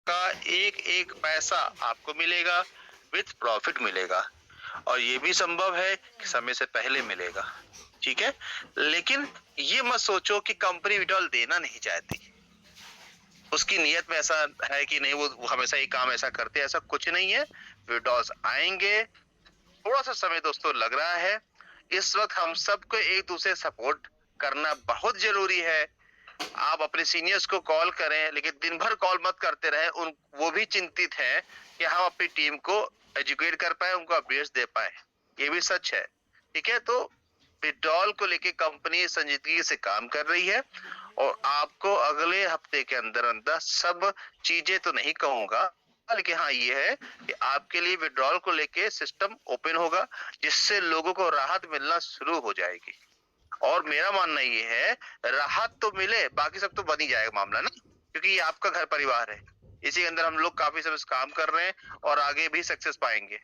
का एक एक पैसा आपको मिलेगा, विथ प्रॉफिट मिलेगा और ये भी संभव है कि समय से पहले मिलेगा। ठीक है, लेकिन ये मत सोचो कि कंपनी विड्रॉल देना नहीं चाहती, उसकी नीयत में ऐसा है कि नहीं वो हमेशा ही काम ऐसा करते हैं, ऐसा कुछ नहीं है। विड्रॉल्स आएंगे, थोड़ा सा समय दोस्तों लग रहा है। इस वक्त हम सबको एक दूसरे सपोर्ट करना बहुत जरूरी है। आप अपने सीनियर्स को कॉल करें, लेकिन दिन भर कॉल मत करते रहे। वो भी चिंतित हैं कि हम अपनी टीम को एजुकेट कर पाए, उनको अपडेट्स दे पाए। ये भी सच है। ठीक है, तो विड्रॉल को लेके कंपनी संजीदगी से काम कर रही है और आपको अगले हफ्ते के अंदर अंदर सब चीजें तो नहीं कहूंगा, लेकिन हाँ ये है कि आपके लिए विड्रॉल को लेके सिस्टम ओपन होगा, जिससे लोगों को राहत मिलना शुरू हो जाएगी। और मेरा मानना ये है, राहत तो मिले, बाकी सब तो बन ही जाएगा मामला ना, क्योंकि ये आपका घर परिवार है। इसी के अंदर हम लोग काफी समय से काम कर रहे हैं और आगे भी सक्सेस पाएंगे।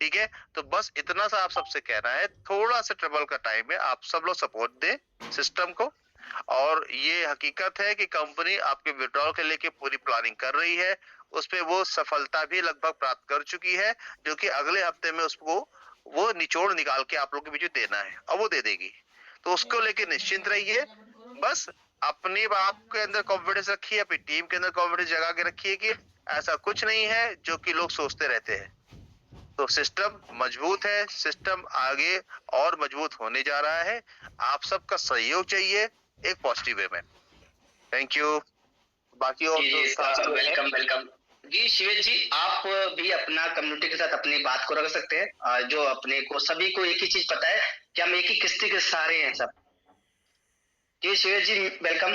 ठीक है, तो बस इतना सा आप सबसे कहना है, थोड़ा सा ट्रबल का टाइम है, आप सब लोग सपोर्ट दें सिस्टम को। और ये हकीकत है कि कंपनी आपके विड्रॉल के लेके पूरी प्लानिंग कर रही है, उस पे वो सफलता भी लगभग प्राप्त कर चुकी है, जो कि अगले हफ्ते में उसको वो निचोड़ निकाल के आप लोग के बीच में देना है और वो दे देगी। तो उसको लेके निश्चिंत रहिए। बस अपने आप के अंदर कॉन्फिडेंस रखिए, अपनी टीम के अंदर कॉन्फिडेंस जगा के रखिए कि ऐसा कुछ नहीं है जो कि लोग सोचते रहते हैं। तो सिस्टम मजबूत है, सिस्टम आगे और मजबूत होने जा रहा है। आप सबका सहयोग चाहिए एक पॉजिटिव वे में। Thank you. बाकी और जी जो जी, साथी लोग हैं, वेलकम वेलकम। जी शिवेश जी, आप भी अपना कम्युनिटी के साथ अपनी बात को रख सकते हैं। जो अपने को सभी को एक ही चीज पता है कि हम एक ही किस्ती के सहारे हैं सब। जी Shivesh ji, welcome.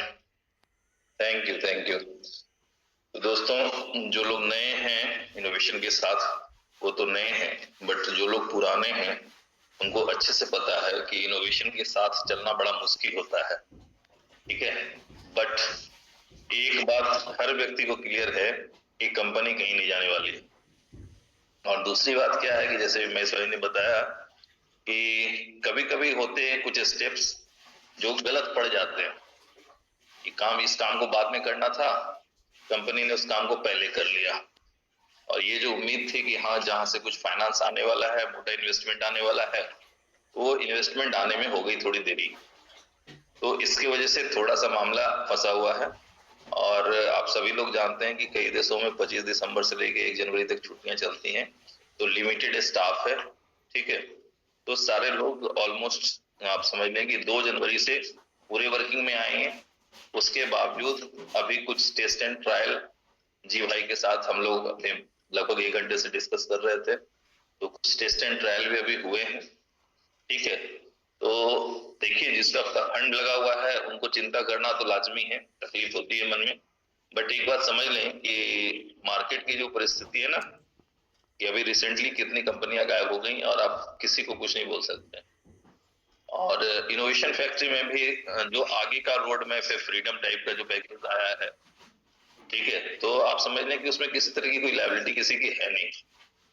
Thank you, thank you. तो दोस्तों, जो लोग नए हैं इनोवेशन के साथ वो तो नए हैं, बट जो लोग पुराने हैं उनको अच्छे से पता है कि इनोवेशन के साथ चलना बड़ा मुश्किल होता है। ठीक है, बट एक बात हर व्यक्ति को क्लियर है कि कंपनी कहीं नहीं जाने वाली है। और दूसरी बात क्या है कि जैसे महेश भाई ने बताया कि कभी कभी होते हैं कुछ स्टेप्स जो गलत पड़ जाते हैं कि इस काम को बाद में करना था, कंपनी ने उस काम को पहले कर लिया। और ये जो उम्मीद थी कि हाँ जहां से कुछ फाइनेंस आने वाला है, मोटा इन्वेस्टमेंट आने वाला है, वो इन्वेस्टमेंट आने में हो गई थोड़ी देरी। तो इसकी वजह से थोड़ा सा मामला फंसा हुआ है। और आप सभी लोग जानते हैं कि कई देशों में 25 दिसंबर से लेकर 1 जनवरी तक छुट्टियां चलती हैं, तो लिमिटेड स्टाफ है। ठीक है, तो सारे लोग ऑलमोस्ट आप समझ लें कि 2 जनवरी से पूरे वर्किंग में आए हैं। उसके बावजूद अभी कुछ टेस्ट एंड ट्रायल जी भाई के साथ हम लोग अपने लगभग 1 घंटे से डिस्कस कर रहे थे, तो कुछ टेस्ट एंड ट्रायल भी अभी हुए हैं। ठीक है, तो देखिए जिसका फंड लगा हुआ है उनको चिंता करना तो लाजमी है, तकलीफ होती है मन में। बट एक बात समझ लें कि मार्केट की जो परिस्थिति है ना, कि अभी रिसेंटली कितनी कंपनियां गायब हो गई और आप किसी को कुछ नहीं बोल सकते। और इनोवेशन फैक्ट्री में भी जो आगे का रोड मैप है, फ्रीडम टाइप का जो पैकेज आया है, ठीक है, तो आप समझ लें कि उसमें किसी तरह की कोई लायबिलिटी किसी की है नहीं।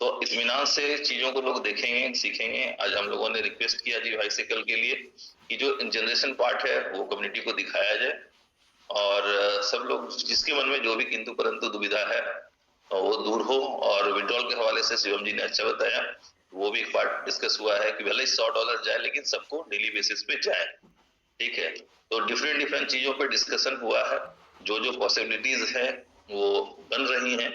तो इत्मीनान से चीजों को लोग देखेंगे, सीखेंगे। आज हम लोगों ने रिक्वेस्ट किया जी भाई से कल के लिए कि जो जनरेशन पार्ट है वो कम्युनिटी को दिखाया जाए और सब लोग जिसके मन में जो भी किंतु परंतु दुविधा है वो दूर हो। और विड्रॉल के हवाले से शिवम जी ने अच्छा बताया, वो भी एक पार्ट डिस्कस हुआ है कि भले ही $100 जाए लेकिन सबको डेली बेसिस पे जाए। ठीक है, तो डिफरेंट डिफरेंट चीजों पे डिस्कशन हुआ है, जो जो पॉसिबिलिटीज है वो बन रही हैं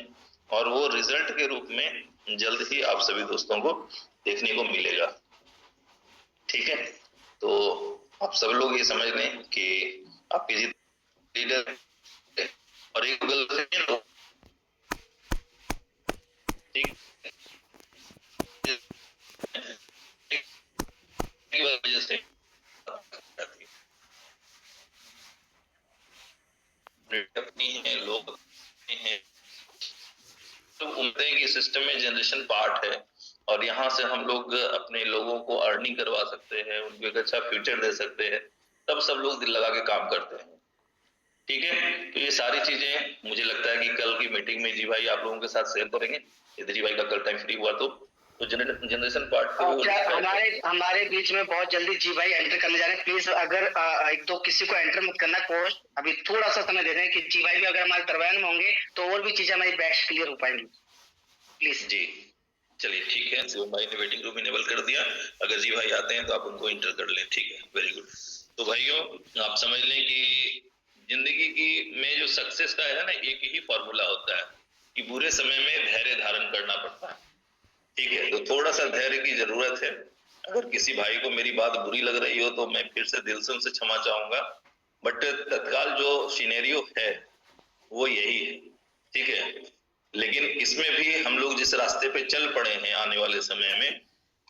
और वो रिजल्ट के रूप में जल्द ही आप सभी दोस्तों को देखने को मिलेगा। ठीक है, तो आप सब लोग ये समझ लें कि आपके जितने लीडर और एक गर्लफ्रेंड हो, ठीक, की वजह से अपनी है, लोग हैं, तो उम्मीद है कि सिस्टम में जनरेशन पार्ट है और यहाँ से हम लोग अपने लोगों को अर्निंग करवा सकते हैं, उनको एक अच्छा फ्यूचर दे सकते हैं, तब सब लोग दिल लगा के काम करते हैं। ठीक है, तो ये सारी चीजें मुझे लगता है कि कल की मीटिंग में जी भाई आप लोगों के साथ शेयर करेंगे, यदि जी भाई का कल टाइम फ्री हुआ तो। तो जनरेशन पार्ट पे वो क्या हमारे बीच में बहुत जल्दी जी भाई एंटर करने जा रहे हैं, प्लीज अगर एक दो किसी को एंटर मत करना, पोस्ट अभी थोड़ा सा समय दे दें कि जी भाई भी अगर हमारे दरबार में होंगे तो और भी चीजें हमारी बेस्ट क्लियर हो पाएंगी, प्लीज। जी चलिए ठीक है, शिवम भाई ने वेटिंग रूम इनेबल कर दिया, अगर जी भाई आते हैं तो आप उनको इंटर कर लें, ठीक है, वेरी गुड। तो भाइयों आप समझ लें कि जिंदगी की में जो सक्सेस का है ना, एक ही फॉर्मूला होता है कि बुरे समय में धैर्य धारण करना पड़ता है, ठीक है। तो थोड़ा सा धैर्य की जरूरत है। अगर किसी भाई को मेरी बात बुरी लग रही हो तो मैं फिर से दिल से उनसे क्षमा चाहूंगा, बट तत्काल जो सिनेरियो है वो यही है, ठीक है। लेकिन इसमें भी हम लोग जिस रास्ते पे चल पड़े हैं आने वाले समय में,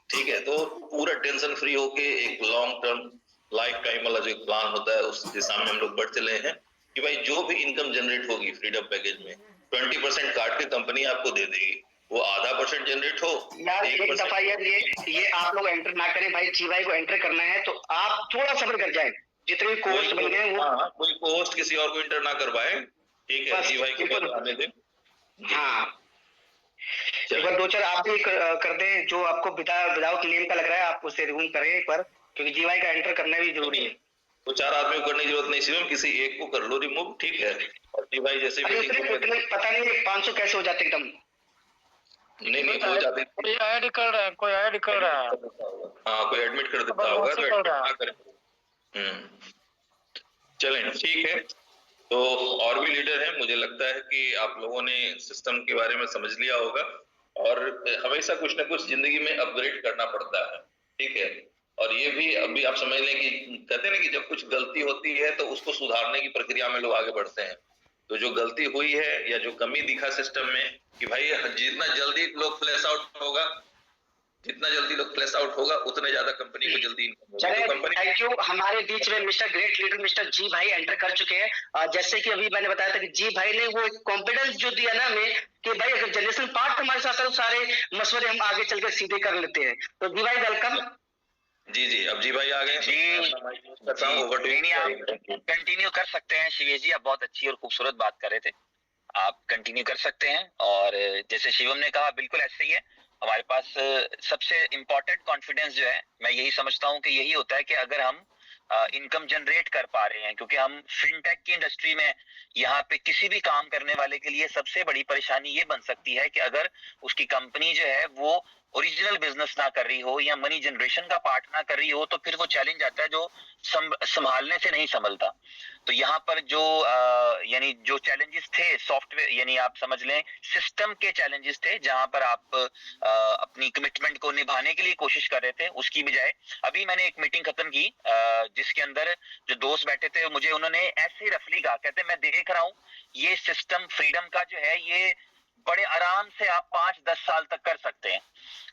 ठीक है, तो पूरा टेंशन फ्री होके एक लॉन्ग टर्म लाइफ टाइम वाला जो प्लान होता है उस दिशा में हम लोग बढ़ चले हैं कि भाई जो भी इनकम जनरेट होगी फ्रीडम पैकेज में 20% काट के कंपनी आपको दे देगी, वो आधा % जनरेट हो यार एक दफा यार ये आप लोग एंटर ना करें भाई, जी भाई को एंटर करना है तो आप थोड़ा सब्र कर जाए, जितने भी कोस्ट बन गए वो कोई होस्ट किसी और को इंटर ना कर पाए, ठीक है, जी भाई को आने दें। हाँ एक बार दो चार आप भी कर दें, जो आपको विदाउट नेम का लग रहा है आप उसे रिमूव करें एक बार, क्योंकि जी भाई का एंटर करना भी जरूरी है। तो 4 आदमियों को करने की जरूरत नहीं, सिर्फ किसी एक को कर लो रिमूव, ठीक है। और जी भाई जैसे पता नहीं 500 कैसे हो जाते एकदम, नहीं हो जाते, कोई ऐड कर रहा है, कोई ऐड कर रहा है, हाँ कोई एडमिट कर देता होगा तो एडमिट ना करें। चलें ठीक है। तो और भी लीडर हैं, मुझे लगता है कि आप लोगों ने सिस्टम के बारे में समझ लिया होगा, और हमेशा कुछ ना कुछ जिंदगी में अपग्रेड करना पड़ता है, ठीक है। और ये भी अभी आप समझ लें कि कहते हैं ना कि जब कुछ गलती होती है तो उसको सुधारने की प्रक्रिया में लोग आगे बढ़ते हैं। तो जो गलती हुई है या जो कमी दिखा सिस्टम में कि भाई जितना जल्दी लोग फ्लैश आउट होगा, जितना जल्दी लोग फ्लैश आउट होगा उतने ज्यादा कंपनी को जल्दी कंपनी। Thank you. हमारे बीच में मिस्टर ग्रेट लीडर मिस्टर जी भाई एंटर कर चुके हैं। जैसे कि अभी मैंने बताया था कि जी भाई ने वो कॉन्फिडेंस जो दिया ना हमें कि भाई अगर जनरेशन पार्ट हमारे साथ है तो सारे मशवरे हम आगे चल कर सीधे कर लेते हैं। तो जी भाई वेलकम। जी अब जी भाई आ गए जी कंटिन्यू कर सकते हैं शिवेश जी, आप बहुत अच्छी और खूबसूरत बात कर रहे थे, आप कंटिन्यू कर सकते हैं। और जैसे शिवम ने कहा बिल्कुल ऐसे ही है, हमारे पास सबसे इम्पोर्टेंट कॉन्फिडेंस जो है मैं यही समझता हूँ कि यही होता है कि अगर हम इनकम जनरेट कर पा रहे हैं, क्योंकि हम फिनटेक की इंडस्ट्री में यहाँ पे किसी भी काम करने वाले के लिए सबसे बड़ी परेशानी ये बन सकती है कि अगर उसकी कंपनी जो है वो ओरिजिनल बिजनेस ना कर रही हो या मनी जनरेशन का पार्ट ना कर रही हो, तो फिर वो चैलेंज आता है जो संभालने से नहीं संभलता। तो यहाँ पर जो यानी जो चैलेंजेस थे सॉफ्टवेयर, यानी आप समझ लें सिस्टम के चैलेंजेस थे, जहां पर आप अपनी कमिटमेंट को निभाने के लिए कोशिश कर रहे थे, उसकी बजाय अभी मैंने एक मीटिंग खत्म की जिसके अंदर जो दोस्त बैठे थे मुझे उन्होंने ऐसे रफली कहा, कहते मैं देख रहा हूँ ये सिस्टम फ्रीडम का जो है ये बड़े आराम से आप 5-10 साल तक कर सकते हैं।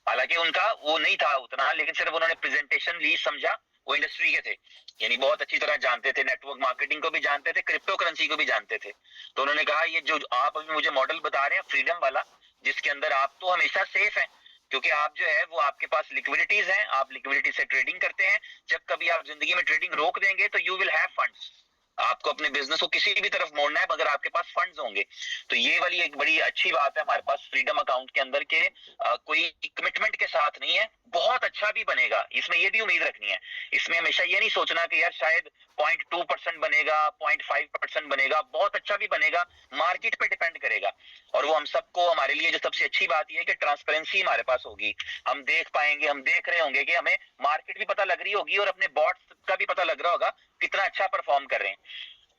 हालांकि उनका वो नहीं था उतना, लेकिन सिर्फ उन्होंने प्रेजेंटेशन ली, समझा, वो इंडस्ट्री के थे, यानी बहुत अच्छी तरह जानते थे, नेटवर्क मार्केटिंग को भी जानते थे, क्रिप्टो करेंसी को भी जानते थे। तो उन्होंने कहा ये जो आप अभी मुझे मॉडल बता रहे हैं फ्रीडम वाला, जिसके अंदर आप तो हमेशा सेफ हैं, क्योंकि आप जो है वो आपके पास लिक्विडिटीज हैं, आप लिक्विडिटी से ट्रेडिंग करते हैं। जब कभी आप जिंदगी में ट्रेडिंग रोक देंगे तो यू विल हैव फंड्स, आपको अपने बिजनेस को किसी भी तरफ मोड़ना है मगर आपके पास फंड्स होंगे। तो ये वाली एक बड़ी अच्छी बात है हमारे पास फ्रीडम अकाउंट के अंदर के कोई कमिटमेंट के साथ नहीं है, बहुत अच्छा भी बनेगा, इसमें ये भी उम्मीद रखनी है। इसमें हमेशा ये नहीं सोचना कि यार शायद 0.2% बनेगा, 0.5% बनेगा, बहुत अच्छा भी बनेगा, मार्केट पे डिपेंड करेगा। और वो हम सबको, हमारे लिए जो सबसे अच्छी बात ये है कि ट्रांसपेरेंसी हमारे पास होगी, हम देख पाएंगे, हम देख रहे होंगे कि हमें मार्केट भी पता लग रही होगी और अपने बॉट्स का भी पता लग रहा होगा कितना अच्छा परफॉर्म कर रहे हैं।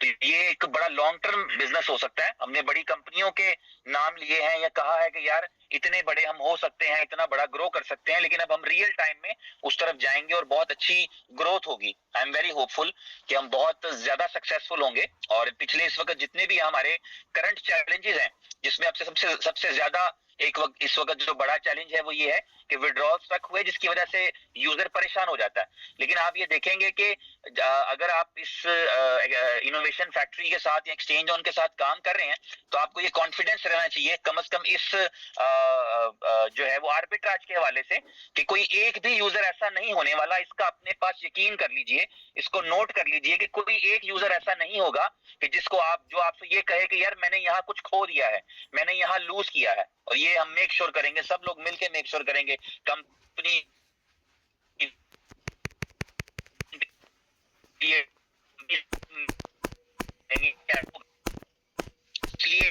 तो ये एक बड़ा लॉन्ग टर्म बिजनेस हो सकता है। हमने बड़ी कंपनियों के नाम लिए हैं या कहा है कि यार इतने बड़े हम हो सकते हैं, इतना बड़ा ग्रो कर सकते हैं, लेकिन अब हम रियल टाइम में उस तरफ जाएंगे और बहुत अच्छी ग्रोथ होगी। आई एम वेरी होपफुल कि हम बहुत ज्यादा सक्सेसफुल होंगे। और पिछले इस वक्त जितने भी हमारे करंट चैलेंजेस हैं, जिसमें आपसे सबसे ज्यादा एक वक्त इस वक्त जो बड़ा चैलेंज है वो ये है कि विड्रॉल स्टक हुए, जिसकी वजह से यूजर परेशान हो जाता है। लेकिन आप ये देखेंगे कि अगर आप इस इनोवेशन फैक्ट्री के साथ या एक्सचेंज ऑन के साथ काम कर रहे हैं तो आपको ये कॉन्फिडेंस रहना चाहिए कम से कम इस जो है वो आर्बिट्राज के हवाले से कि कोई एक भी यूजर ऐसा नहीं होने वाला, इसका अपने पास यकीन कर लीजिए, इसको नोट कर लीजिए कि कोई एक यूजर ऐसा नहीं होगा कि जिसको जो आपसे ये कहे कि यार मैंने यहाँ कुछ खो दिया है, मैंने यहाँ लूज किया है। और ये हम मेक श्योर करेंगे, सब लोग मिलके मेक श्योर करेंगे कंपनी इसलिए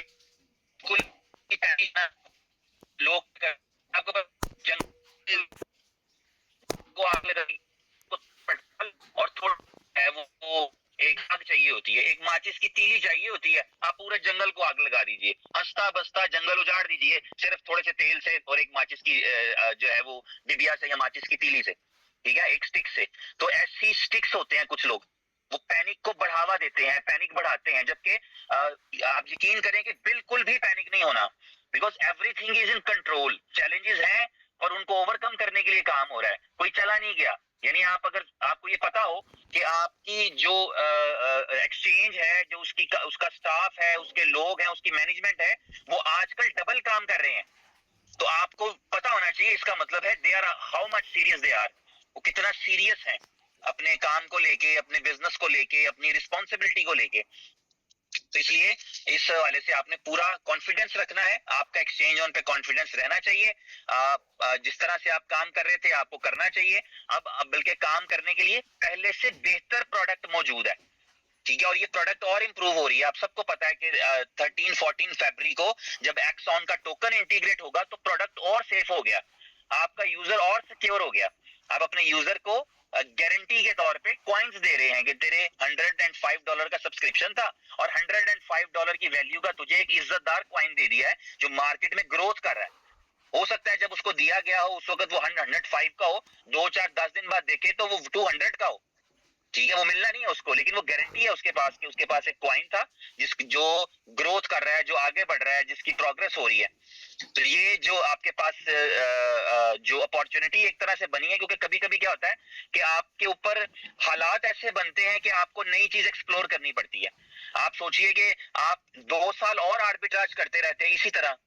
कुल लोग आपको जंगल को आग लगाई और थोड़ा है वो एक आग चाहिए होती है, एक माचिस की तीली चाहिए होती है, आप पूरे जंगल को आग लगा दीजिए, हंसता बसता जंगल उजाड़ दीजिए सिर्फ थोड़े से तेल से और एक माचिस की जो है वो डिबिया से या माचिस की तीली से, ठीक है, एक स्टिक से। तो ऐसी स्टिक्स होते हैं कुछ लोग, वो पैनिक को बढ़ावा देते हैं, पैनिक बढ़ाते हैं, जबकि आप यकीन करें कि बिल्कुल भी पैनिक नहीं होना, because everything is in control. Challenges हैं और उनको ओवरकम करने के लिए काम हो रहा है, कोई चला नहीं गया। यानी आप अगर आपको ये पता हो कि आपकी जो एक्सचेंज है, जो उसका स्टाफ है, उसके लोग हैं, उसकी मैनेजमेंट है, वो आजकल डबल काम कर रहे हैं, तो आपको पता होना चाहिए इसका मतलब है they are how much serious they are, वो कितना सीरियस हैं अपने काम को लेके, अपने बिजनेस को लेके, अपनी रिस्पॉन्सिबिलिटी को लेके। तो इसलिए इस हवाले से आपने पूरा कॉन्फिडेंस रखना है, आपका एक्सचेंज ऑन पे कॉन्फिडेंस रहना चाहिए। जिस तरह से आप काम कर रहे थे आपको करना चाहिए, अब बल्कि काम करने के लिए पहले से बेहतर प्रोडक्ट मौजूद है, ठीक है, और ये प्रोडक्ट और इंप्रूव हो रही है। आप सबको पता है कि 13-14 फरवरी को जब एक्सॉन का टोकन इंटीग्रेट होगा तो प्रोडक्ट और सेफ हो गया, आपका यूजर और सिक्योर हो गया। आप अपने यूजर को गारंटी के तौर पे कॉइन्स दे रहे हैं कि तेरे $105 का सब्सक्रिप्शन था और $105 की वैल्यू का तुझे एक इज्जतदार कॉइन दे दिया है जो मार्केट में ग्रोथ कर रहा है। हो सकता है जब उसको दिया गया हो उस वक्त वो 105 का हो, 2-4-10 दिन बाद देखे तो वो 200 का हो, ठीक है, वो मिलना नहीं है उसको, लेकिन वो गारंटी है उसके पास कि उसके पास एक कॉइन था जो ग्रोथ कर रहा है, जो आगे बढ़ रहा है, जिसकी प्रोग्रेस हो रही है। तो ये जो आपके पास जो अपॉर्चुनिटी एक तरह से बनी है, क्योंकि कभी कभी क्या होता है कि आपके ऊपर हालात ऐसे बनते हैं कि आपको नई चीज एक्सप्लोर करनी पड़ती है। आप सोचिए कि आप 2 साल और आर्बिट्राज करते रहते हैं इसी तरह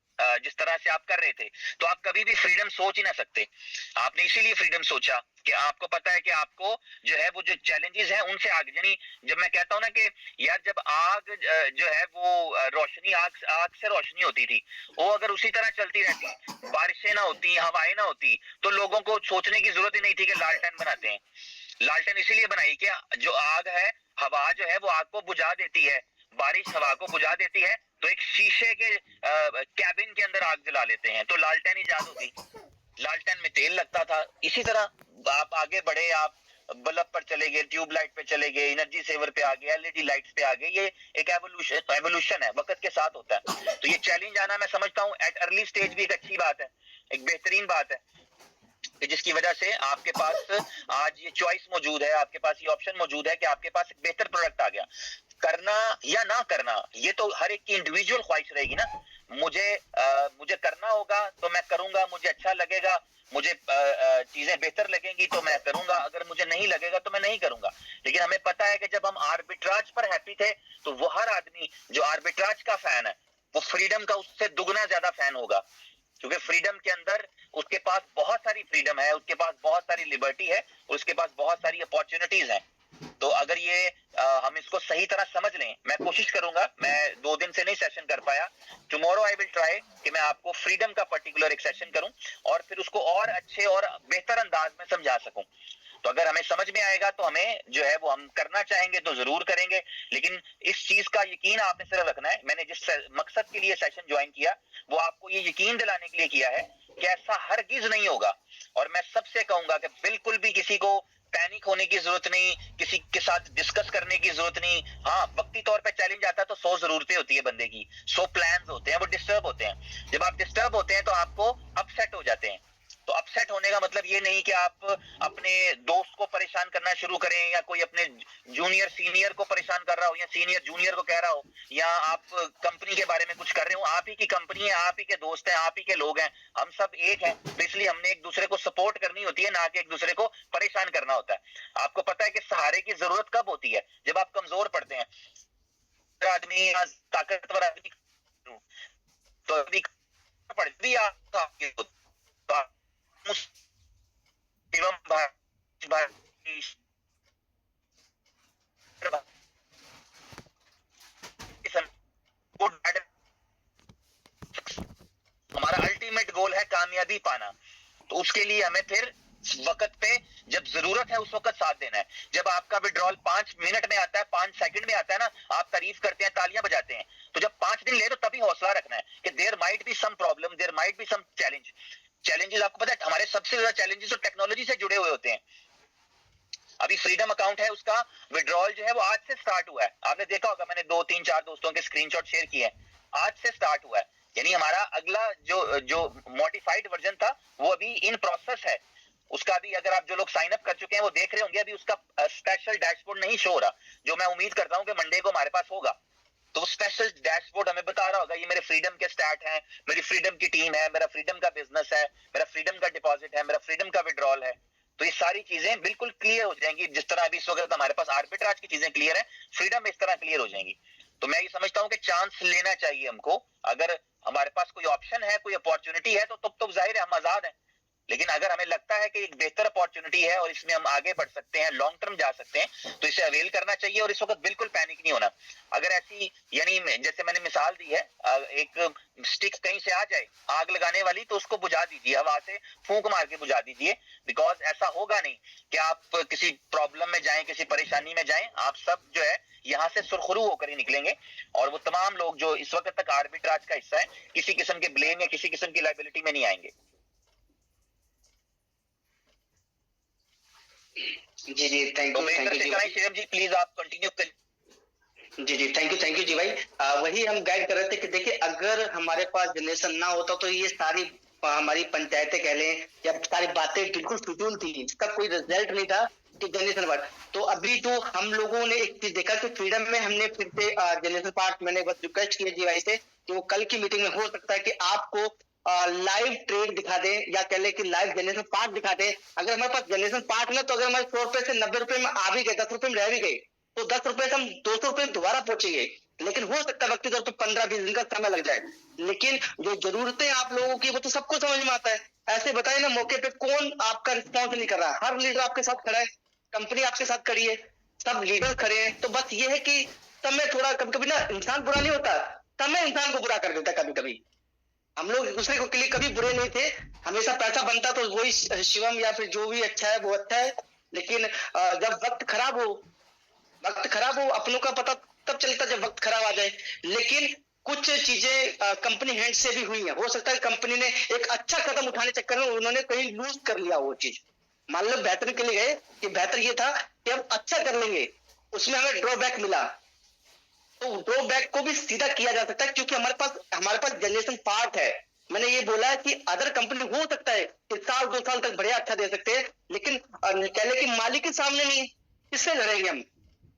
जिस तरह से आप कर रहे थे, तो आप कभी भी फ्रीडम सोच ही ना सकते। आपने इसीलिए फ्रीडम सोचा कि आपको पता है कि आपको जो है वो जो चैलेंजेस हैं उनसे आगे, यानी जब मैं कहता हूं ना कि यार जब आग जो है वो रोशनी आग से रोशनी होती थी, वो अगर उसी तरह चलती रहती, बारिशें ना होती, हवाएं ना होती, तो लोगों को सोचने की जरूरत ही नहीं थी कि लालटेन बनाते हैं। लालटेन इसीलिए बनाई कि जो आग है, हवा जो है वो आग को बुझा देती है, बारिश हवा को बुझा देती है, तो एक शीशे के कैबिन के अंदर आग जला लेते हैं, तो लालटेन इजाद हो गई। लालटेन में तेल लगता था, इसी तरह आप आगे बढ़े, आप बल्ब पर चले गए, ट्यूबलाइट पे चले गए, एनर्जी सेवर पे आ गए, एलईडी लाइट्स पे आ गए, ये एक एवोल्यूशन है, वक्त के साथ होता है। तो ये चैलेंज आना मैं समझता हूँ एट अर्ली स्टेज भी एक अच्छी बात है, एक बेहतरीन बात है, जिसकी वजह से आपके पास आज ये चॉइस मौजूद है, आपके पास ये ऑप्शन मौजूद है कि आपके पास एक बेहतर प्रोडक्ट आ गया। करना या ना करना ये तो हर एक की इंडिविजुअल ख्वाहिश रहेगी ना, मुझे करना होगा तो मैं करूंगा, मुझे अच्छा लगेगा, मुझे चीजें बेहतर लगेंगी तो मैं करूंगा, अगर मुझे नहीं लगेगा तो मैं नहीं करूंगा। लेकिन हमें पता है कि जब हम आर्बिट्राज पर हैप्पी थे तो वो हर आदमी जो आर्बिट्राज का फैन है वो फ्रीडम का उससे दुगना ज्यादा फैन होगा, क्योंकि फ्रीडम के अंदर उसके पास बहुत सारी फ्रीडम है, उसके पास बहुत सारी लिबर्टी है, उसके पास बहुत सारी अपॉर्चुनिटीज हैं। तो अगर ये हम इसको सही तरह समझ लें, मैं कोशिश करूंगा, मैं 2 दिन से नहीं सेशन कर पाया, टुमारो आई विल ट्राई कि मैं आपको फ्रीडम का पर्टिकुलर एक सेशन करूं और फिर उसको और अच्छे और बेहतर अंदाज में समझा सकूं। तो अगर हमें समझ में आएगा तो हमें जो है वो हम करना चाहेंगे तो जरूर करेंगे, लेकिन इस चीज का यकीन आपने सिर्फ रखना है। मैंने जिस मकसद के लिए सेशन ज्वाइन किया वो आपको ये यकीन दिलाने के लिए किया है कि ऐसा हरगिज नहीं होगा। और मैं सबसे कहूंगा कि बिल्कुल भी किसी को पैनिक होने की जरूरत नहीं, किसी के साथ डिस्कस करने की जरूरत नहीं। हाँ, वक्ती तौर पे चैलेंज आता है तो 100 जरूरतें होती है बंदे की, 100 प्लान्स होते हैं, वो डिस्टर्ब होते हैं। जब आप डिस्टर्ब होते हैं तो आपको अपसेट हो जाते हैं। तो अपसेट होने का मतलब ये नहीं कि आप अपने दोस्त को परेशान करना शुरू करें या कोई अपने जूनियर सीनियर को परेशान कर रहा हो या सीनियर जूनियर को कह रहा हो या आप कंपनी के बारे में कुछ कर रहे हो। आप ही की कंपनी है, आप ही के दोस्त हैं, आप ही के लोग हैं, हम सब एक हैं, तो इसलिए हमने एक दूसरे को सपोर्ट करनी होती है, ना कि एक दूसरे को परेशान करना होता है। आपको पता है कि सहारे की जरूरत कब होती है? जब आप कमजोर पड़ते हैं। आदमी या ताकतवर आदमी तो अभी पड़ती हमारा कामयाबी पाना। तो उसके लिए हमें फिर वक्त पे जब जरूरत है उस वक्त साथ देना है। जब आपका विड्रॉल 5 मिनट में आता है, 5 सेकंड में आता है ना, आप तारीफ करते हैं, तालियां बजाते हैं। तो जब 5 दिन ले तो तभी हौसला रखना है कि there might be some problem, there might be some challenges. आपको पता है हमारे सबसे ज्यादा चैलेंजेस तो टेक्नोलॉजी से जुड़े हुए होते हैं। अभी फ्रीडम अकाउंट है, उसका विड्रॉल जो है वो आज से स्टार्ट हुआ है। आपने देखा होगा, मैंने 2 3 4 दोस्तों के स्क्रीनशॉट शेयर किए हैं, आज से स्टार्ट हुआ है। यानी हमारा अगला जो मॉडिफाइड वर्जन था वो अभी इन प्रोसेस है। उसका भी अगर आप जो लोग साइन अप कर चुके हैं वो देख रहे होंगे, अभी उसका स्पेशल डैशबोर्ड नहीं शो हो रहा, जो मैं उम्मीद करता हूं कि मंडे को हमारे पास होगा। तो स्पेशल डैशबोर्ड हमें बता रहा होगा ये मेरे फ्रीडम के स्टैट हैं, मेरी फ्रीडम की टीम है, मेरा फ्रीडम का बिजनेस है, मेरा फ्रीडम का डिपॉजिट है, मेरा फ्रीडम का विड्रॉल है। तो ये सारी चीजें बिल्कुल क्लियर हो जाएंगी। जिस तरह अभी इस वक्त हमारे पास आर्बिट्राज की चीजें क्लियर है, फ्रीडम इस तरह क्लियर हो जाएंगी। तो मैं ये समझता हूं कि चांस लेना चाहिए हमको। अगर हमारे पास कोई ऑप्शन है, कोई अपॉर्चुनिटी है, तो जाहिर है हम आजाद हैं। लेकिन अगर हमें लगता है कि एक बेहतर अपॉर्चुनिटी है और इसमें हम आगे बढ़ सकते हैं, लॉन्ग टर्म जा सकते हैं, तो इसे अवेल करना चाहिए और इस वक्त बिल्कुल पैनिक नहीं होना। अगर ऐसी, यानी जैसे मैंने मिसाल दी है, एक स्टिक कहीं से आ जाए आग लगाने वाली, तो उसको बुझा दीजिए, हवा से फूंक मार के बुझा दीजिए। बिकॉज ऐसा होगा नहीं कि आप किसी प्रॉब्लम में जाएं, किसी परेशानी में जाएं। आप सब जो है यहाँ से सुरखरू होकर ही निकलेंगे। और वो तमाम लोग जो इस वक्त तक आर्बिट्राज का हिस्सा है, किसी किस्म के ब्लेम या किसी किस्म की लायबिलिटी में नहीं आएंगे। जी जी, थैंक तो यू जी भाई। शिवम जी प्लीज आप कंटिन्यू करिए। जी जी, थैंक यू जी भाई। वही हम गाइड कर रहे थे कि देखिए, अगर हमारे पास जनरेशन ना होता तो ये सारी हमारी पंचायतें कह लें या सारी बातें बिल्कुल फिजूल थी, इसका कोई रिजल्ट नहीं था कि जनरेशन पार्ट। तो अभी जो हम लोगों ने एक चीज देखा कि फ्रीडम में हमने फिर से जनरेशन पार्ट, मैंने बस रिक्वेस्ट किया जी भाई से कि वो कल की मीटिंग में हो सकता है कि आपको लाइव ट्रेड दिखा दें या कह ले कि लाइव जनरेशन पार्ट दिखा दें। अगर हमारे पास जनरेशन पार्ट ना, तो अगर हमारे 100 रुपए से 90 रुपए में आ भी गए, 10 रुपए में रह भी गए, तो 10 रुपए से हम 200 रुपए दोबारा पहुंचेंगे। लेकिन हो सकता है वक्ती तौर पर 15-20 दिन का समय लग जाए। लेकिन जो जरूरतें आप लोगों की वो तो सबको समझ में आता है। ऐसे बताइए ना, मौके पे कौन आपका रिस्पॉन्स नहीं कर रहा? हर लीडर आपके साथ खड़ा है, कंपनी आपके साथ खड़ी है, सब लीडर खड़े हैं। तो बस ये है कि समय थोड़ा, कभी कभी ना इंसान बुरा नहीं होता, समय इंसान को बुरा कर देता है कभी कभी। हम लोग एक दूसरे को के लिए कभी बुरे नहीं थे, हमेशा पैसा बनता तो वही शिवम या फिर जो भी अच्छा है वो अच्छा है। लेकिन जब वक्त खराब हो, अपनों का पता तब चलता जब वक्त खराब आ जाए। लेकिन कुछ चीजें कंपनी हैंड से भी हुई हैं। हो सकता है कंपनी ने एक अच्छा कदम उठाने चक्कर में उन्होंने कहीं लूज कर लिया वो चीज। मान लो बेहतर के लिए गए कि बेहतर ये था कि हम अच्छा कर लेंगे, उसमें हमें ड्रॉबैक मिला, तो ड्रॉबैक को भी सीधा किया जा सकता है, क्योंकि हमारे पास जनरेशन पार्ट है। मैंने ये बोला कि अदर कंपनी हो सकता है कि 1-2 साल तक बढ़िया अच्छा दे सकते हैं, लेकिन कहले कि मालिक के सामने नहीं, किससे लड़ेंगे हम?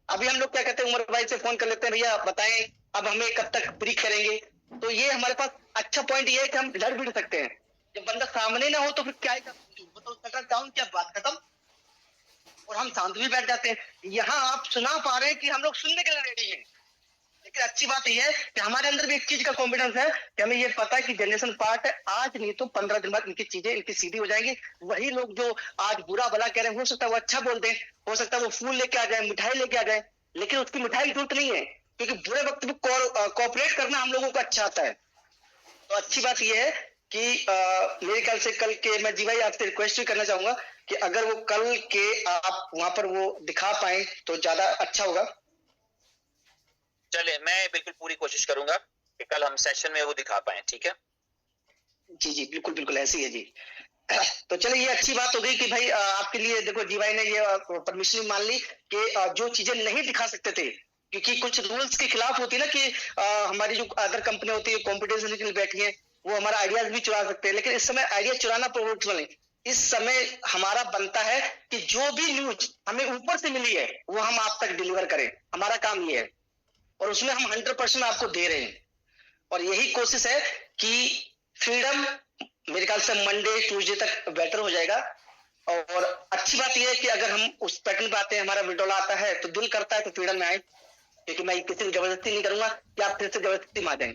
अभी हम लोग क्या कहते हैं, उमर भाई से फोन कर लेते हैं, भैया बताएं अब हमें कब तक ब्रीक करेंगे। तो ये हमारे पास अच्छा पॉइंट ये है कि हम लड़ भी सकते हैं। जब बंदा सामने ना हो तो फिर क्या डाउन, क्या बात खत्म, और हम शांत भी बैठ जाते हैं। यहाँ आप सुना पा रहे हैं कि हम लोग सुनने के लिए रेडी हैं। लेकिन अच्छी बात यह है कि हमारे अंदर भी एक चीज का कॉन्फिडेंस है कि हमें ये पता है कि जनरेशन पार्ट है, आज नहीं तो 15 दिन बाद इनकी चीजें इनकी सीधी हो जाएंगी। वही लोग जो आज बुरा भला कह रहे हैं, हो सकता है वो अच्छा बोल दें, हो सकता है वो फूल लेके आ जाए, मिठाई लेके आ जाए, लेकिन उसकी मिठाई की जरूरत नहीं है, क्योंकि बुरे वक्त में कोऑपरेट करना हम लोगों को अच्छा आता है। तो अच्छी बात यह है कि मेरे ख्याल से कल के, मैं जी भाई आपसे रिक्वेस्ट भी करना चाहूंगा कि अगर वो कल के आप वहां पर वो दिखा पाए तो ज्यादा अच्छा होगा। चले, मैं बिल्कुल पूरी कोशिश करूंगा कि कल हम सेशन में वो दिखा पाए। ठीक है जी जी, बिल्कुल बिल्कुल ऐसी है जी। तो चलिए, ये अच्छी बात हो गई कि भाई आपके लिए देखो जी भाई ने ये परमिशन मान ली कि जो चीजें नहीं दिखा सकते थे, क्योंकि कुछ रूल्स के खिलाफ होती है ना कि हमारी जो अदर कंपनी होती है कॉम्पिटिशन के लिए बैठी है, वो हमारा आइडियाज भी चुरा सकते हैं। लेकिन इस समय आइडिया चुराना प्रोफेशनल नहीं, इस समय हमारा बनता है कि जो भी न्यूज हमें ऊपर से मिली है वो हम आप तक डिलीवर करें। हमारा काम ये है और उसमें हम 100% आपको दे रहे हैं। और यही कोशिश है कि फ्रीडम मेरे ख्याल से मंडे ट्यूसडे तक बेटर हो जाएगा। और अच्छी बात यह है कि अगर हम उस पैटर्न पे आते हैं, हमारा विड्रॉल आता है तो दिल करता है तो फ्रीडम में आए, क्योंकि मैं किसी को जबरदस्ती नहीं करूंगा कि आप फिर से जबरदस्ती में आ जाए।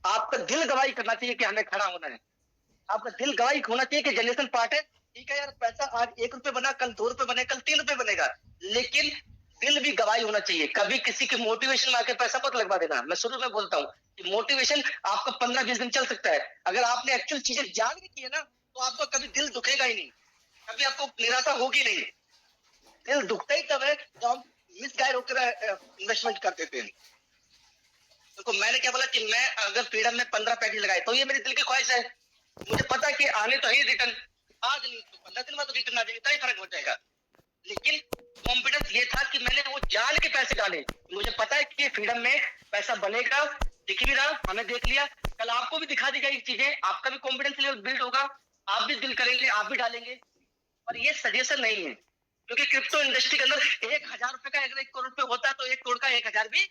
आपका दिल गवाही करना चाहिए कि हमें खड़ा होना है, आपका दिल गवाही होना चाहिए कि जनरेशन पार्ट है। ठीक है यार, पैसा आज 1 रुपए बना, कल 2 रुपए बने, कल 3 रुपए बनेगा, लेकिन दिल भी गवाही होना चाहिए। कभी किसी के मोटिवेशन में आके पैसा मत लगवा देना। मैं शुरू में बोलता हूँ मोटिवेशन आपका 15-20 दिन चल सकता है, अगर आपने एक्चुअल चीजें जान के की है ना तो आपका कभी दिल दुखेगा ही नहीं, कभी आपको निराशा होगी नहीं। दिल दुखता ही तब है जब हम मिसगाइड होकर इन्वेस्टमेंट कर देते हैं। देखो मैंने क्या बोला कि मैं अगर फ्रीडम में 15 पैकेज लगाए तो ये मेरी दिल की ख्वाहिश है, मुझे पता है कि आने तो ही रिटर्न, आज नहीं तो 15 दिन में तो रिटर्न आ जाएगा, इतना ही फर्क हो जाएगा। लेकिन कॉन्फिडेंस ये था कि मैंने वो जान के पैसे डाले, मुझे पता है कि फ्रीडम में पैसा बनेगा, दिख भी रहा, हमें देख लिया, कल आपको भी दिखा दी गई चीजें, आपका भी कॉन्फिडेंस लेवल बिल्ड होगा, आप भी दिल करेंगे, आप भी डालेंगे। और ये सजेशन नहीं है, क्योंकि क्रिप्टो इंडस्ट्री के अंदर 1000 रुपए का अगर 1 करोड़ रुपए होता है तो 1 करोड़ का 1000 भी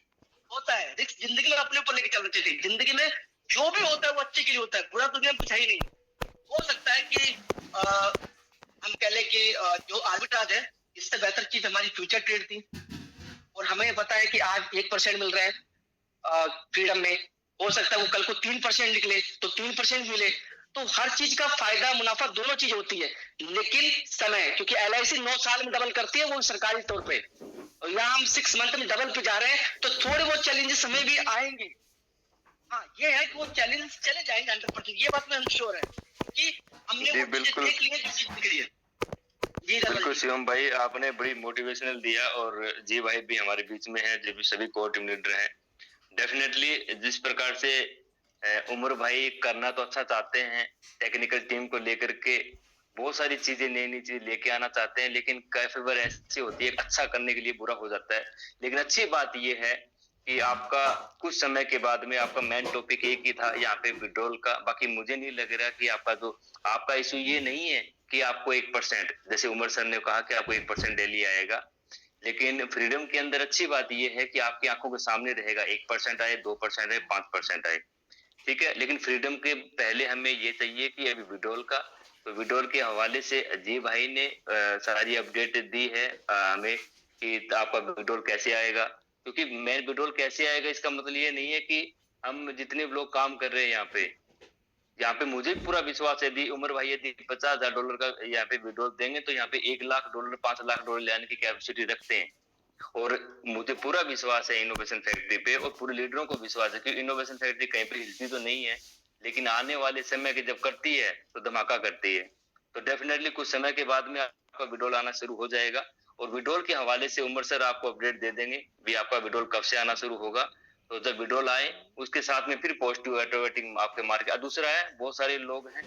होता है। रिस्क जिंदगी में अपने ऊपर लेके चलना चाहिए, जिंदगी में जो भी होता है वो अच्छे के लिए होता है, बुरा दुनिया में कुछ है ही नहीं। हो सकता है कि हम कह लें कि जो आर्बिट्राज है इससे बेहतर चीज हमारी फ्यूचर ट्रेड थी, और हमें पता है कि आज 1% मिल रहा है फ्रीडम में, हो सकता है वो कल को 3% निकले तो 3% मिले। तो हर चीज का फायदा मुनाफा दोनों चीज होती है, लेकिन समय, क्योंकि LIC 9 साल में डबल करती है वो सरकारी तौर पे, और यहाँ हम 6 मंथ में डबल पे जा रहे हैं, तो थोड़े बहुत चैलेंजेस हमें भी आएंगे। हाँ ये है कि वो चैलेंज चले जाएंगे 100%, ये बात में हम श्योर है कि हमने जी, वो बिल्कुल। देख लिए जो चीज दिख रही है। जी बिल्कुल शिवम भाई, आपने बड़ी मोटिवेशनल दिया, और जी भाई भी हमारे बीच में है जो भी सभी कोर टीम लीडर हैं। डेफिनेटली जिस प्रकार से उमर भाई करना तो अच्छा चाहते हैं, टेक्निकल टीम को लेकर के बहुत सारी चीजें नई नई चीजें लेके आना चाहते हैं, लेकिन कई बार ऐसी होती है अच्छा करने के लिए बुरा हो जाता है। लेकिन अच्छी बात यह है कि आपका कुछ समय के बाद में आपका मेन टॉपिक एक ही था यहाँ पे विड्रॉल का। बाकी मुझे नहीं लग रहा कि आपका इशू ये नहीं है कि आपको 1%, जैसे उमर सर ने कहा कि आपको 1% डेली आएगा, लेकिन फ्रीडम के अंदर अच्छी बात यह है कि आपकी आंखों के सामने रहेगा, 1% आए, 2% आए, 5% आए, ठीक है। लेकिन फ्रीडम के पहले हमें ये चाहिए कि अभी विड्रॉल का, तो विड्रॉल के हवाले से अजीब भाई ने सारी अपडेट दी है हमें कि आपका विड्रॉल कैसे आएगा। क्योंकि मेन विड्रॉल कैसे आएगा इसका मतलब ये नहीं है कि हम जितने लोग काम कर रहे हैं यहाँ पे मुझे पूरा विश्वास है, यदि उमर भाई यदि $50,000 का यहाँ पे विड्रॉल देंगे तो यहाँ पे $1 लाख, $5 लाख लाने की कैपेसिटी रखते हैं। और मुझे पूरा विश्वास है इनोवेशन फैक्ट्री पे, और पूरे लीडरों को विश्वास है कि इनोवेशन फैक्ट्री कहीं पे हिलती तो नहीं है, लेकिन आने वाले समय के जब करती है तो धमाका करती है। तो डेफिनेटली कुछ समय के बाद में आपका विड्रॉल आना शुरू हो जाएगा, और विड्रॉल के हवाले से उमर सर आपको अपडेट दे देंगे भी आपका विड्रॉल कब से आना शुरू होगा। तो जब विड्रॉल आए उसके साथ में फिर पॉजिटिव ऑटोमेटिक आपके मार्केट। दूसरा है, बहुत सारे लोग हैं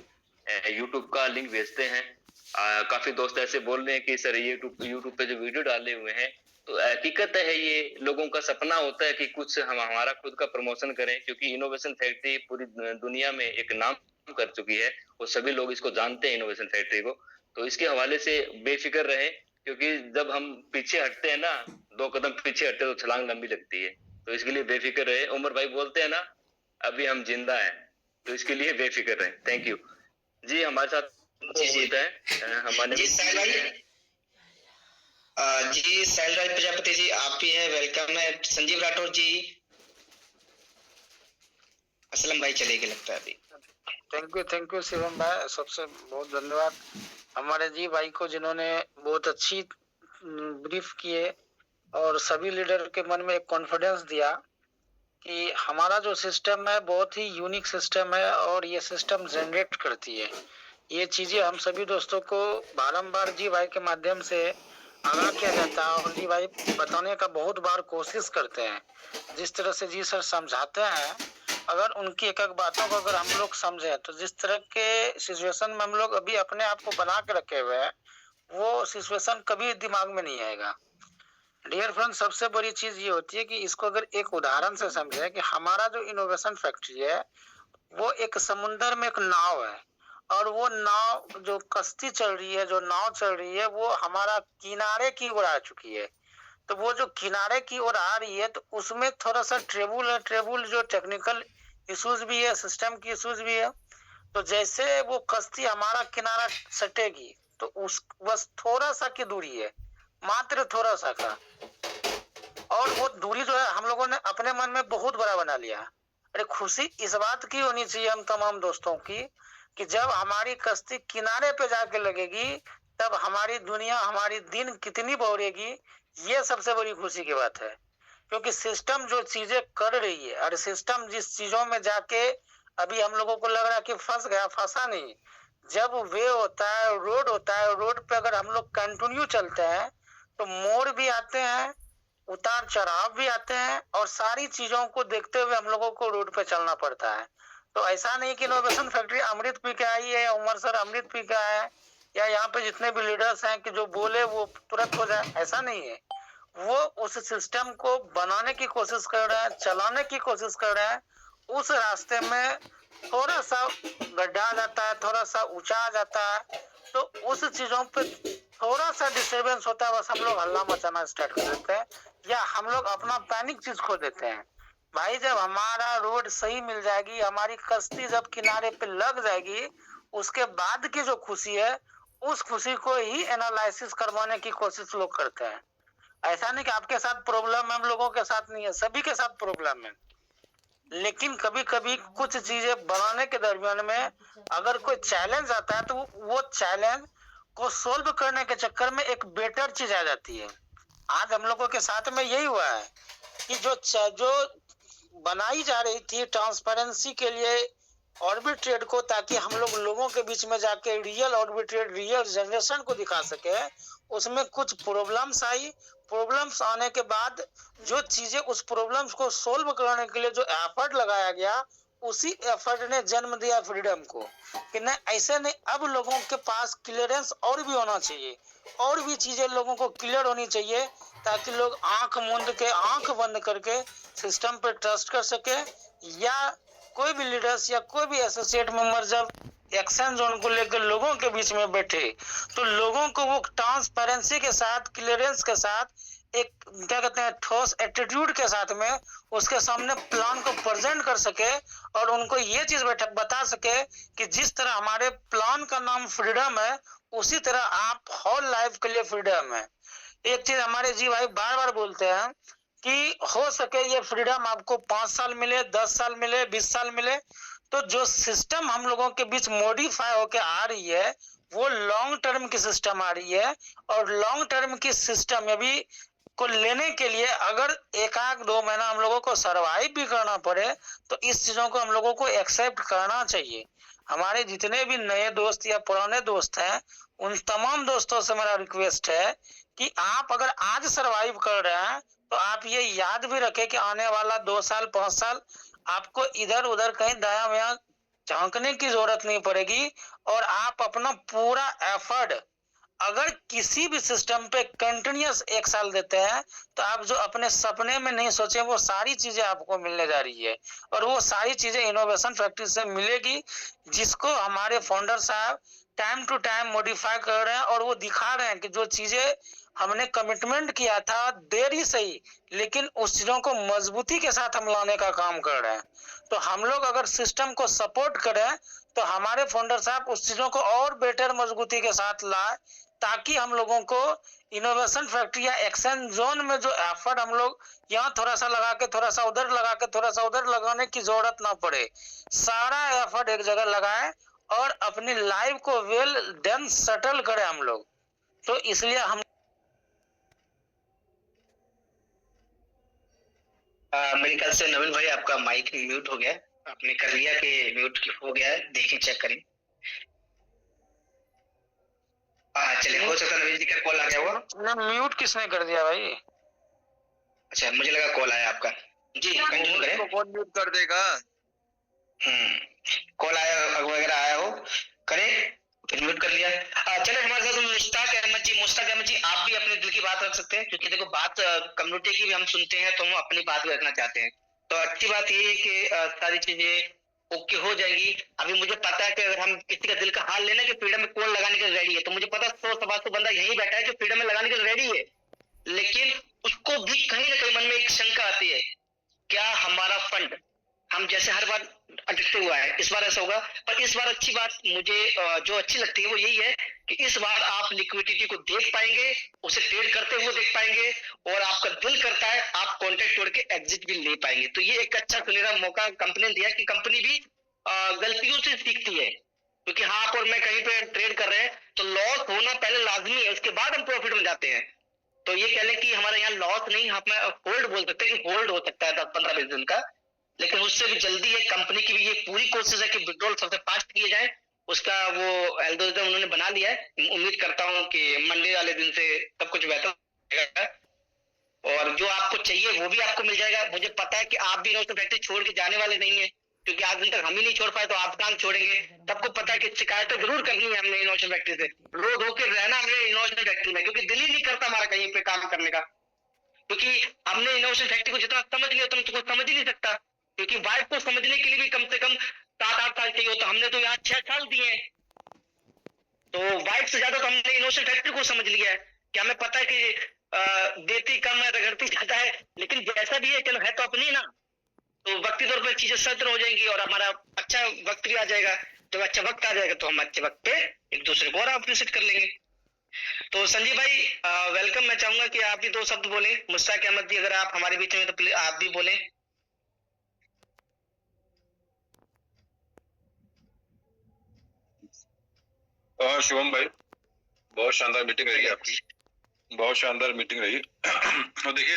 यूट्यूब का लिंक भेजते हैं, काफी दोस्त ऐसे बोल रहे हैं कि सर यूट्यूब पे जो वीडियो डाले हुए हैं, तो हकीकत है ये लोगों का सपना होता है कि कुछ हम हमारा खुद का प्रमोशन करें, क्योंकि इनोवेशन फैक्ट्री पूरी दुनिया में एक नाम कर चुकी है और सभी लोग इसको जानते हैं इनोवेशन फैक्ट्री को। तो इसके हवाले से बेफिक्र रहे, क्योंकि जब हम पीछे हटते हैं ना, 2 कदम पीछे हटते तो छलांग लंबी लगती है, तो इसके लिए बेफिक्र रहे। उमर भाई बोलते हैं ना अभी हम जिंदा हैं, तो इसके लिए बेफिक्र रहे। थैंक यू जी। हमारे साथ हमारे जी साहिल राय प्रजापति जी आप भी हैं, वेलकम है। संजीव राठौर जी, असलम भाई चले गए लगता है अभी। थैंक यू शिवम भाई, सबसे बहुत धन्यवाद हमारे जी भाई को जिन्होंने बहुत अच्छी ब्रीफ किए और सभी लीडर के मन में एक कॉन्फिडेंस दिया कि हमारा जो सिस्टम है बहुत ही यूनिक सिस्टम है और ये सिस्टम जनरेट करती है। ये चीजें हम सभी दोस्तों को बारंबार जी भाई के माध्यम से आगाह किया जाता है और जी भाई बताने का बहुत बार कोशिश करते हैं। जिस तरह से जी सर समझाते हैं, अगर उनकी एक एक बातों को अगर हम लोग समझे तो जिस तरह के सिचुएशन में हम लोग अभी अपने आप को बना के रखे हुए हैं वो सिचुएशन कभी दिमाग में नहीं आएगा। डियर फ्रेंड, सबसे बड़ी चीज ये होती है कि इसको अगर एक उदाहरण से समझे कि हमारा जो इनोवेशन फैक्ट्री है वो एक समुंदर में एक नाव है, और वो नाव जो कश्ती चल रही है, जो नाव चल रही है, वो हमारा किनारे की ओर आ चुकी है। तो वो जो किनारे की ओर आ रही है तो उसमें थोड़ा सा ट्रेबुल जो टेक्निकल इश्यूज भी है, सिस्टम की इश्यूज भी है। तो जैसे वो कश्ती हमारा किनारा सटेगी तो उस बस थोड़ा सा की दूरी है, मात्र थोड़ा सा का, और वो दूरी जो है हम लोगों ने अपने मन में बहुत बड़ा बना लिया। अरे खुशी इस बात की होनी चाहिए हम तमाम दोस्तों की कि जब हमारी कश्ती किनारे पे जाके लगेगी तब हमारी दुनिया, हमारी दिन कितनी बढ़ेगी, ये सबसे बड़ी खुशी की बात है। क्योंकि सिस्टम जो चीजें कर रही है और सिस्टम जिस चीजों में जाके अभी हम लोगों को लग रहा है कि फंस गया, फंसा नहीं। जब वे होता है, रोड होता है, रोड पे अगर हम लोग कंटिन्यू चलते हैं तो मोड़ भी आते हैं, उतार चढ़ाव भी आते हैं, और सारी चीजों को देखते हुए हम लोगों को रोड पे चलना पड़ता है। तो ऐसा नहीं कि इनोवेशन फैक्ट्री अमृत पी के आई है या उमर सर अमृत पी के आया है या यहाँ पे जितने भी लीडर्स हैं कि जो बोले वो तुरंत हो जाए, ऐसा नहीं है। वो उस सिस्टम को बनाने की कोशिश कर रहे हैं, चलाने की कोशिश कर रहे हैं। उस रास्ते में थोड़ा सा गड्ढा आ जाता है, थोड़ा सा ऊंचा आ जाता है, तो उस चीजों पे थोड़ा सा डिस्टर्बेंस होता है, बस हम लोग हल्ला मचाना स्टार्ट कर देते हैं या हम लोग अपना पैनिक चीज खो देते हैं। भाई जब हमारा रोड सही मिल जाएगी, हमारी कश्ती जब किनारे पे लग जाएगी, उसके बाद की जो खुशी है, उस खुशी को ही एनालिसिस करवाने की कोशिश लोग करते हैं। ऐसा नहीं कि आपके साथ प्रॉब्लम है, हम लोगों के साथ नहीं है, सभी के साथ प्रॉब्लम है। लेकिन कभी कभी कुछ चीजें बनाने के दरमियान में अगर कोई चैलेंज आता है तो वो चैलेंज को सोल्व करने के चक्कर में एक बेटर चीज आ जाती है। आज हम लोगों के साथ में यही हुआ है कि जो बनाई जा रही थी ट्रांसपेरेंसी के लिए ऑर्बिट्रेड को, ताकि हम लोग लोगों के बीच में जाके रियल ऑर्बिट्रेड, रियल जनरेशन को दिखा सके, उसमें कुछ प्रॉब्लम्स आई। प्रॉब्लम्स आने के बाद जो चीजें उस प्रॉब्लम्स को सोल्व करने के लिए जो एफर्ट लगाया गया, उसी एफर्ट ने जन्म दिया फ्रीडम को। कि नहीं, ऐसे नहीं, अब लोगों के पास क्लियरेंस और भी होना चाहिए, और भी चीजें लोगों को क्लियर होनी चाहिए, ताकि लोग आंख मूंद के, आंख बंद करके सिस्टम पे ट्रस्ट कर सके। या कोई भी लीडर्स या कोई भी एसोसिएट मेंबर जब एक्शन जोन को लेकर लोगों के बीच में बैठे, तो लोगों को वो ट्रांसपेरेंसी के साथ, क्लियरेंस के साथ, एक क्या कहते हैं, ठोस एटीट्यूड के साथ में उसके सामने प्लान को प्रेजेंट कर सके, और उनको ये चीज बता सके कि जिस तरह हमारे प्लान का नाम फ्रीडम है, उसी तरह आप होल लाइफ के लिए फ्रीडम है। एक चीज हमारे जी भाई बार बार बोलते हैं कि हो सके ये फ्रीडम आपको 5 साल मिले, 10 साल मिले, 20 साल मिले, तो जो सिस्टम हम लोगों के बीच मॉडिफाई होके आ रही है, वो लॉन्ग टर्म की सिस्टम आ रही है। और लॉन्ग टर्म की सिस्टम अभी को लेने के लिए अगर 1-2 महीना हम लोगों को सरवाइव भी करना पड़े, तो इस चीजों को हम लोगों को एक्सेप्ट करना चाहिए। हमारे जितने भी नए दोस्त या पुराने दोस्त हैं, उन तमाम दोस्तों से मेरा रिक्वेस्ट है कि आप अगर आज सरवाइव कर रहे हैं, तो आप ये याद भी रखें कि आने वाला 2 साल 5 साल आपको इधर उधर कहीं दायां बायां झांकने की जरूरत नहीं पड़ेगी। और आप अपना पूरा एफर्ट अगर किसी भी सिस्टम पे कंटिन्यूअस 1 साल देते हैं, तो आप जो अपने सपने में नहीं सोचे, वो सारी चीजें आपको मिलने जा रही है। और वो सारी चीजें इनोवेशन फैक्ट्री से मिलेगी, जिसको हमारे फाउंडर साहब टाइम टू टाइम मॉडिफाई कर रहे हैं। और वो दिखा रहे हैं कि जो चीजें हमने कमिटमेंट किया था, देरी सही, लेकिन उस चीजों को मजबूती के साथ हम लाने का काम कर रहे हैं। तो हम लोग अगर सिस्टम को सपोर्ट करें, तो हमारे फाउंडर साहब उस चीजों को और बेटर मजबूती के साथ लाए, ताकि हम लोगों को इनोवेशन फैक्ट्री या एक्शन जोन में जो एफर्ट हम लोग यहाँ थोड़ा सा लगा के, थोड़ा सा उधर लगा के, थोड़ा सा उधर लगाने की जरूरत ना पड़े। सारा एफर्ट एक जगह लगाए और अपनी लाइफ को वेल डन सेटल करें हम लोग। तो इसलिए हम मेरे ख्याल से नवीन भाई आपका माइक म्यूट हो गया, आपने कर लिया कि म्यूट हो गया है, देखिए चेक करें। चलिए, हो सकता है नवीन जी का कॉल आ गया होगा। म्यूट किसने कर दिया भाई? अच्छा, मुझे लगा कॉल आया आपका। जी कंटिन्यू करें। कौन म्यूट कर देगा? कॉल आया वगैरह आया हो, करें, फिर म्यूट कर लिया। चले हमारे साथ मुश्ताक अहमद जी। मुश्ताक अहमद जी, आप भी अपने दिल की बात रख सकते हैं, क्योंकि देखो बात कम्युनिटी की भी हम सुनते हैं, तो हम अपनी बात भी रखना चाहते हैं। तो अच्छी बात ये है कि सारी चीजें ओके हो जाएगी। अभी मुझे पता है कि अगर हम किसी का दिल का हाल लेना कि फ्रीडम में कौन लगाने के लिए रेडी है, तो मुझे पता 100-125 बंदा यही बैठा है जो फ्रीडम में लगाने के लिए रेडी है, लेकिन उसको भी कहीं ना कहीं मन में एक शंका आती है, क्या हमारा फंड, हम जैसे हर बार अटकते हुआ है, इस बार ऐसा होगा। पर इस बार अच्छी बात मुझे जो अच्छी लगती है वो यही है कि इस बार आप लिक्विडिटी को देख पाएंगे, उसे ट्रेड करते हुए देख पाएंगे, और आपका दिल करता है आप कॉन्ट्रैक्ट तोड़ के एग्जिट भी ले पाएंगे। तो ये एक अच्छा सुनहरा मौका कंपनी ने दिया कि कंपनी भी गलतियों से सीखती है, क्योंकि हाँ आप और मैं कहीं पे ट्रेड कर रहे हैं तो लॉस होना पहले लाजमी है, उसके बाद हम प्रॉफिट में जाते हैं। तो ये कह लें कि हमारे यहाँ लॉस नहीं, हम होल्ड बोल सकते हैं कि होल्ड हो सकता है 10-15-20 दिन का, लेकिन उससे भी जल्दी है। कंपनी की भी ये पूरी कोशिश है कि विड्रॉल सबसे फास्ट किए जाए, उसका वो एल्गोरिथम उन्होंने बना लिया है। उम्मीद करता हूँ कि मंडे वाले दिन से सब कुछ बेहतर होगा और जो आपको चाहिए वो भी आपको मिल जाएगा। मुझे पता है कि आप भी इनोवेशन फैक्ट्री छोड़ के जाने वाले नहीं है, क्योंकि आज दिन तक हम ही नहीं छोड़ पाए तो आप काम छोड़ेंगे। सबको पता है कि शिकायतें जरूर करनी है हमने इनोवेशन फैक्ट्री से, रो धो के रहना हमने इनोवेशन फैक्ट्री में, क्योंकि दिल ही नहीं करता हमारा कहीं पे काम करने का, क्योंकि हमने इनोवेशन फैक्ट्री को जितना समझ लिया तुम तुमको समझ ही नहीं सकता, क्योंकि वाइफ को समझने के लिए भी कम से कम 7-8 साल चाहिए होता, हमने तो यहाँ 6 साल दिए हैं। तो वाइफ से ज्यादा तो हमने इनोवेशन फैक्ट्री को समझ लिया है कि हमें पता है कि देती कम है रगड़ती ज्यादा है, लेकिन जैसा भी है चलो है तो अपनी ना, तो वक्ती तौर पर चीजें सत्र हो जाएंगी और हमारा अच्छा वक्त भी आ जाएगा। जब अच्छा वक्त आ जाएगा तो हम अच्छे वक्त पे एक दूसरे को और अप्रिशिएट कर लेंगे। तो संजीव भाई वेलकम। मैं चाहूंगा कि आप भी 2 शब्द बोलें। मुश्ताक अहमद जी अगर आप हमारे बीच में तो प्लीज आप भी बोलें। शिवम भाई, बहुत शानदार मीटिंग रही आपकी, बहुत शानदार मीटिंग रही। और देखिए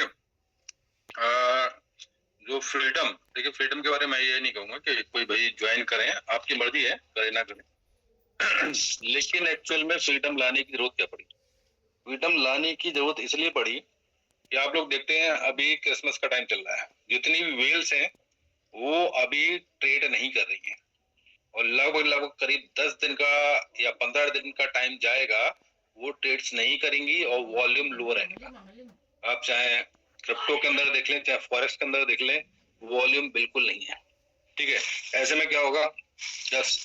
जो फ्रीडम, देखिए फ्रीडम के बारे में मैं ये नहीं कहूंगा कि कोई भाई ज्वाइन करें, आपकी मर्जी है करें ना करें। लेकिन एक्चुअल में फ्रीडम लाने की जरूरत क्या पड़ी? फ्रीडम लाने की जरूरत इसलिए पड़ी कि आप लोग देखते हैं अभी क्रिसमस का टाइम चल रहा है, जितनी भी वेल्स हैं वो अभी ट्रेड नहीं कर रही हैं और लगभग करीब 10 दिन का या 15 दिन का टाइम जाएगा वो ट्रेड्स नहीं करेंगी और वॉल्यूम लो रहेगा। आप चाहे क्रिप्टो के अंदर देख लें चाहे फॉरेक्स के अंदर देख लें, वॉल्यूम बिल्कुल नहीं है। ठीक है, ऐसे में क्या होगा?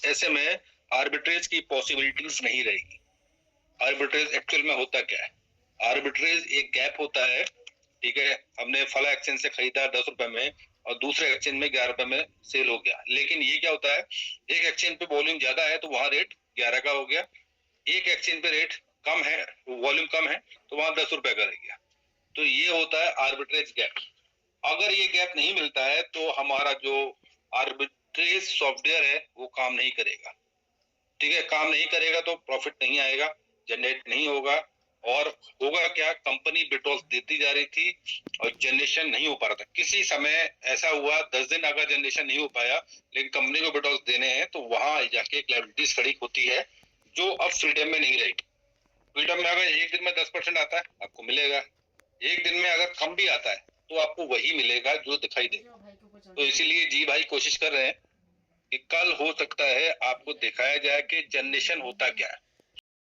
ऐसे में आर्बिट्रेज की पॉसिबिलिटीज नहीं रहेगी। आर्बिट्रेज एक्चुअल में होता क्या है? आर्बिट्रेज एक गैप होता है। ठीक है, हमने फला एक्सचेंज से खरीदा 10 रुपए में और दूसरे एक्सचेंज में 11 रुपए में सेल हो गया, लेकिन ये क्या होता है, एक एक्सचेंज पे वॉल्यूम ज्यादा है तो वहां रेट 11 का हो गया, एक एक्सचेंज पे रेट कम है, वॉल्यूम कम है तो वहां 10 रुपए का रह गया। तो ये होता है आर्बिट्रेज गैप। अगर ये गैप नहीं मिलता है तो हमारा जो आर्बिट्रेज सॉफ्टवेयर है वो काम नहीं करेगा। ठीक है, काम नहीं करेगा तो प्रॉफिट नहीं आएगा, जनरेट नहीं होगा और होगा क्या, कंपनी विड्रॉल्स देती जा रही थी और जनरेशन नहीं हो पा रहा था। किसी समय ऐसा हुआ 10 दिन अगर जनरेशन नहीं हो पाया लेकिन कंपनी को विड्रॉल्स देने हैं तो वहां जाके एक लायबिलिटीज खड़ी होती है जो अब फ्रीडम में नहीं रहेगी। फ्रीडम में अगर एक दिन में 10% आता है आपको मिलेगा, एक दिन में अगर कम भी आता है तो आपको वही मिलेगा जो दिखाई देगा। तो इसीलिए जी भाई कोशिश कर रहे हैं कि कल हो सकता है आपको दिखाया जाए कि जनरेशन होता क्या है।